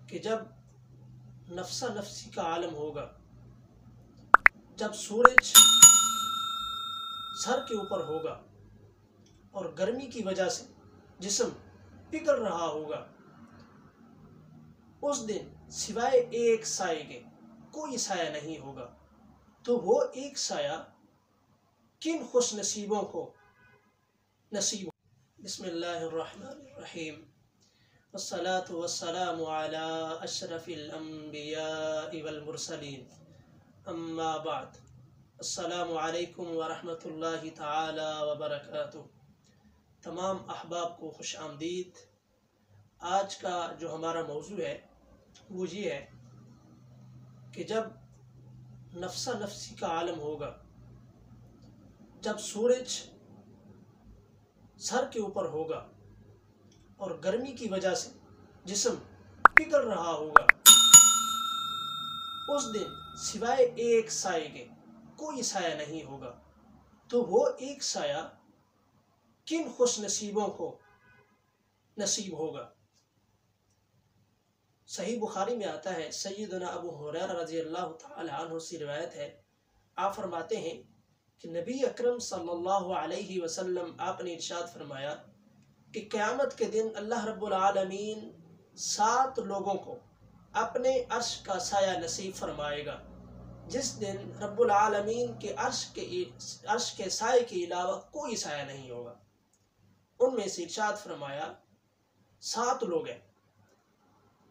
کہ جب نفسا نفسی کا عالم ہوگا، جب سورج سر کے اوپر ہوگا اور گرمی کی وجہ سے جسم پگھل رہا ہوگا، اس دن سوائے ایک سائے کے کوئی سایہ نہیں ہوگا، تو وہ ایک سایہ کن خوش نصیبوں کو نصیب ہو۔ بسم اللہ الرحمن الرحیم، والصلاة والسلام علی اشرف الانبیاء والمرسلین، اما بعد، السلام علیکم ورحمۃ اللہ تعالی وبرکاتہ۔ تمام احباب کو خوش آمدید۔ آج کا جو ہمارا موضوع ہے وہ یہ ہے کہ جب نفسا نفسی کا عالم ہوگا، جب سورج سر کے اوپر ہوگا اور گرمی کی وجہ سے جسم پگھل رہا ہوگا، اس دن سوائے ایک سائے کے کوئی سایہ نہیں ہوگا، تو وہ ایک سایہ کن خوش نصیبوں کو نصیب ہوگا۔ صحیح بخاری میں آتا ہے، سیدنا ابو ہریرہ رضی اللہ تعالی عنہ سے روایت ہے، آپ فرماتے ہیں کہ نبی اکرم صلی اللہ علیہ وسلم آپ نے ارشاد فرمایا کہ قیامت کے دن اللہ رب العالمین 7 لوگوں کو اپنے عرش کا سایہ نصیب فرمائے گا، جس دن رب العالمین کے عرش کے سائے کے علاوہ کوئی سایہ نہیں ہوگا۔ ان میں سے ارشاد فرمایا 7 لوگ ہیں،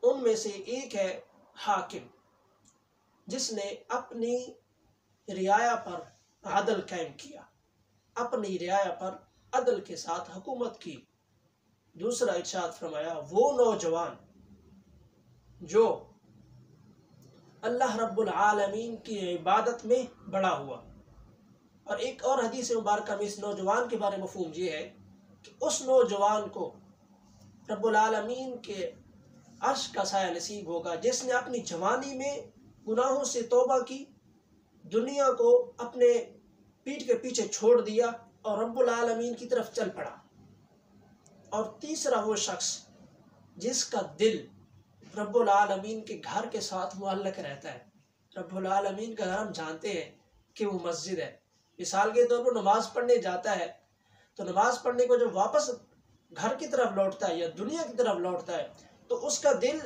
ان میں سے ایک ہے حاکم، جس نے اپنی رعایا پر عدل قائم کیا، اپنی رعایا پر عدل کے ساتھ حکومت کی۔ دوسرا ارشاد فرمایا وہ نوجوان جو اللہ رب العالمین کی عبادت میں بڑا ہوا۔ اور ایک اور حدیث مبارکہ میں اس نوجوان کے بارے میں مفہوم یہ ہے کہ اس نوجوان کو رب العالمین کے عرش کا سایہ نصیب ہوگا، جس نے اپنی جوانی میں گناہوں سے توبہ کی، دنیا کو اپنے پیٹھ کے پیچھے چھوڑ دیا اور رب العالمین کی طرف چل پڑا۔ اور تیسرا وہ شخص جس کا دل رب العالمین کے گھر کے ساتھ معلق رہتا ہے۔ رب العالمین کا گھر ہم جانتے ہیں کہ وہ مسجد ہے۔ مثال کے طور پر نماز پڑھنے جاتا ہے تو نماز پڑھنے کو جب واپس گھر کی طرف لوٹتا ہے یا دنیا کی طرف لوٹتا ہے تو اس کا دل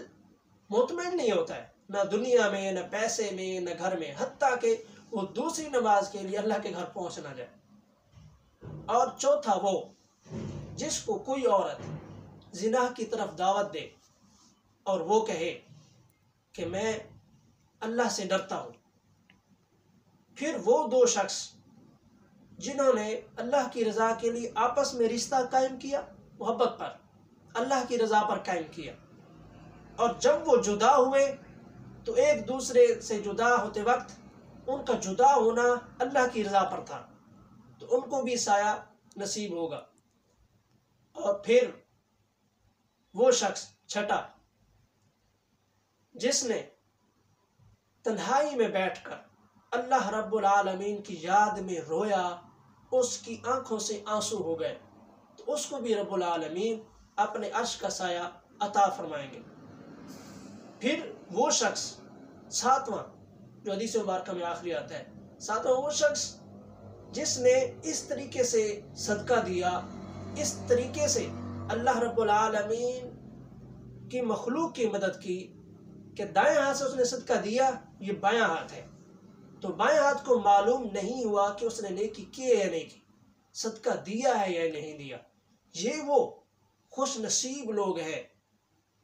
مطمئن نہیں ہوتا ہے، نہ دنیا میں، نہ پیسے میں، نہ گھر میں، حتیٰ کہ وہ دوسری نماز کے لیے اللہ کے گھر پہنچ نہ جائے۔ اور چوتھا وہ جس کو کوئی عورت زنا کی طرف دعوت دے اور وہ کہے کہ میں اللہ سے ڈرتا ہوں۔ پھر وہ 2 شخص جنہوں نے اللہ کی رضا کے لیے آپس میں رشتہ قائم کیا، محبت پر، اللہ کی رضا پر قائم کیا، اور جب وہ جدا ہوئے تو ایک دوسرے سے جدا ہوتے وقت ان کا جدا ہونا اللہ کی رضا پر تھا، تو ان کو بھی سایہ نصیب ہوگا۔ اور پھر وہ شخص چھٹا جس نے تنہائی میں بیٹھ کر اللہ رب العالمین کی یاد میں رویا، اس کی آنکھوں سے آنسو ہو گئے، تو اس کو بھی رب العالمین اپنے عرش کا سایہ عطا فرمائیں گے۔ پھر وہ شخص 7واں جو حدیث مبارکہ میں آخری آتا ہے، 7واں وہ شخص جس نے اس طریقے سے صدقہ دیا، اس طریقے سے اللہ رب العالمین کی مخلوق کی مدد کی کہ دائیں ہاتھ سے اس نے صدقہ دیا، یہ بایاں ہاتھ ہے، تو بائیں ہاتھ کو معلوم نہیں ہوا کہ اس نے نیکی کی ہے یا نہیں کی، صدقہ دیا ہے یا نہیں دیا۔ یہ وہ خوش نصیب لوگ ہیں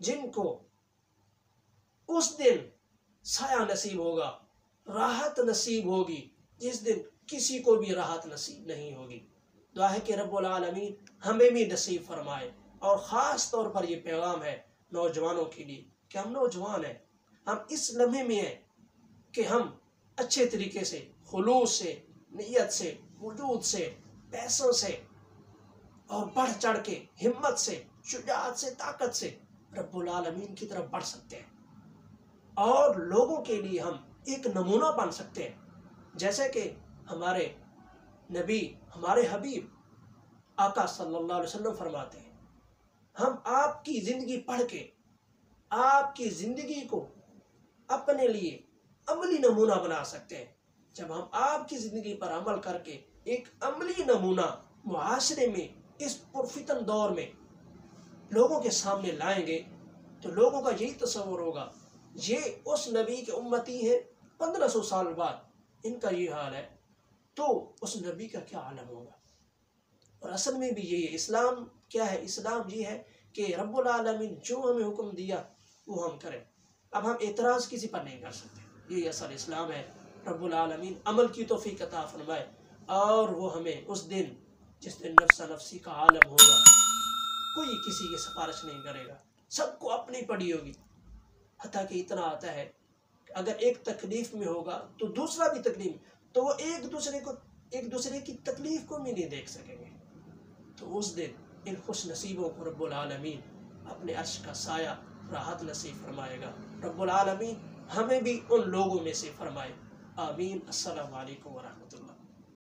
جن کو اس دن سایہ نصیب ہوگا، راحت نصیب ہوگی، جس دن کسی کو بھی راحت نصیب نہیں ہوگی۔ دعا ہے کہ رب العالمین ہمیں بھی نصیب فرمائے۔ اور خاص طور پر یہ پیغام ہے نوجوانوں کے لیے کہ ہم نوجوان ہیں، ہم اس لمحے میں ہیں کہ ہم اچھے طریقے سے، خلوص سے، نیت سے، وجود سے، پیسوں سے اور بڑھ چڑھ کے ہمت سے، شجاعت سے، طاقت سے رب العالمین کی طرف بڑھ سکتے ہیں، اور لوگوں کے لیے ہم ایک نمونہ بن سکتے ہیں، جیسے کہ ہمارے نبی، ہمارے حبیب آقا صلی اللہ علیہ وسلم فرماتے ہیں، ہم آپ کی زندگی پڑھ کے آپ کی زندگی کو اپنے لیے عملی نمونہ بنا سکتے ہیں۔ جب ہم آپ کی زندگی پر عمل کر کے ایک عملی نمونہ معاشرے میں اس پرفتن دور میں لوگوں کے سامنے لائیں گے تو لوگوں کا یہی تصور ہوگا یہ اس نبی کے امتی ہیں، 1500 سال بعد ان کا یہ حال ہے تو اس نبی کا کیا عالم ہوگا۔ اور اصل میں بھی یہی ہے اسلام کیا ہے، اسلام یہ ہے کہ رب العالمین جو ہمیں حکم دیا وہ ہم کریں، اب ہم اعتراض کسی پر نہیں کر سکتے، یہی اصل اسلام ہے۔ رب العالمین عمل کی توفیق عطا فرمائے اور وہ ہمیں اس دن جس دن نفس نفسی کا عالم ہوگا کوئی کسی کی سفارش نہیں کرے گا، سب کو اپنی پڑی ہوگی، حتیٰ کہ اتنا آتا ہے کہ اگر ایک تکلیف میں ہوگا تو دوسرا بھی تکلیف، تو وہ ایک دوسرے کی تکلیف کو بھی نہیں دیکھ سکیں گے۔ تو اس دن ان خوش نصیبوں کو رب العالمین اپنے عرش کا سایہ راحت نصیب فرمائے گا۔ رب العالمین ہمیں بھی ان لوگوں میں سے فرمائے، آمین۔ السلام علیکم ورحمۃ اللہ۔